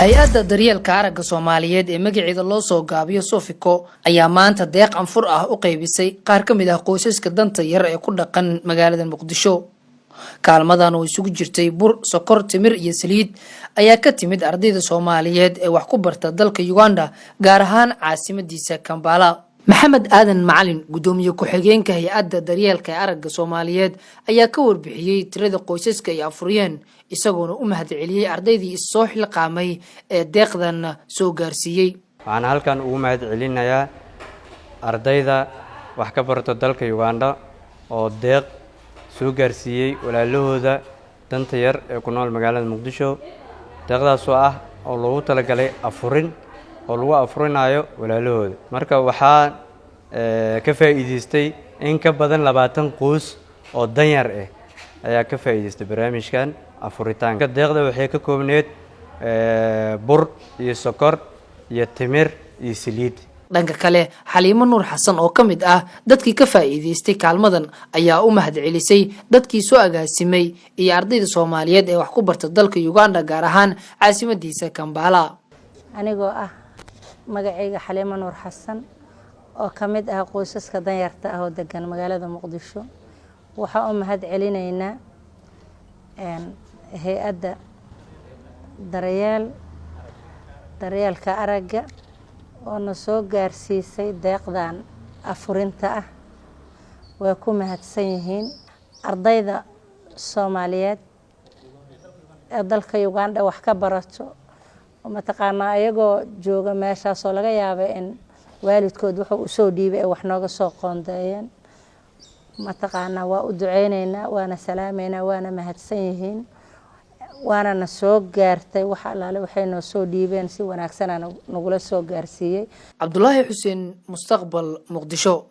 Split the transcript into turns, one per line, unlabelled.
hay-adda daryeelka aragga Soomaaliyeed ee magaceeda loo soo gaabiyo Sofiko ayaa maanta deeq anfur ah u qaybisay qaar ka mid ah qoysaska danta yar ee ku dhaqan magaalada Muqdisho. Kaalmadan oo isugu jirtay bur, sokor, timir iyo saliid ayaa ka timid ardayda Soomaaliyeed ee wax ku barta dalka Uganda, gaar ahaan caasimadiisa Kampala. Maxamed Aadan Macalin, gudoomiye ku-xigeenka hay-adda daryeelka aragga Soomaaliyeed, ayaa ka warbixiyay tirada qoysaska ay afuriyeen, isagoona u mahadceliyay ardaydii soo xilqaamay ee deeqdan soo gaarsiiyay.
Waxaan halkan ugu mahadcelinayaa ardayda wax ka barata dalka Uganda oo deeq soo gaarsiiyay walaalahooda danta yar ee ku nool magaalada Muqdisho. Deeqdaas oo loogu talagalay afurin oo lagu afurinayo walaalahooda. Marka waxaa ka faa'iideystay in ka badan 20 qoys oo danyar ah ayaa ka faa'iideystay barnaamijkan afuritaanka. Deeqda waxay ka koobneed bur iyo sokor iyo timir iyo saliid.
Dhanka kale, Xaliimo Nuur Xasan oo ka mid ah dadkii ka faa'iideystay kaalmadan ayaa u mahadcelisay dadkii soo agaasimay iyo ardayda Soomaaliyeed ee wax ku barta dalka Uganda, gaar ahaan caasimadiisa Kampala.
Anigoo magacayga Xaliimo Nuur Xasan oo ka mid ah qoysaska danyarta ah oo degan magaalada Muqdisho, waxaan u mahadcelinaynaa hay-adda daryeelka aragga oo na soo gaarsiisay deeqdan afurinta ah. Way ku mahadsan yihiin ardayda Soomaaliyeed ee dalka Uganda wax ka barato, mataqaanaa ayagoo jooga meeshaas oo laga yaabay in waalidkood wuxuu u soo dhiibay wax nooga soo qoondeeyeen. Mataqaanaa waa u duceynaynaa, waana salaameynaa, waana mahadsan yihiin, waana na soo gaartay wax allaale waxay noo soo dhiibeen si wanaagsan nagula soo gaarsiiyay.
Cabdullaahi Xuseen, Mustaqbal, Muqdisho.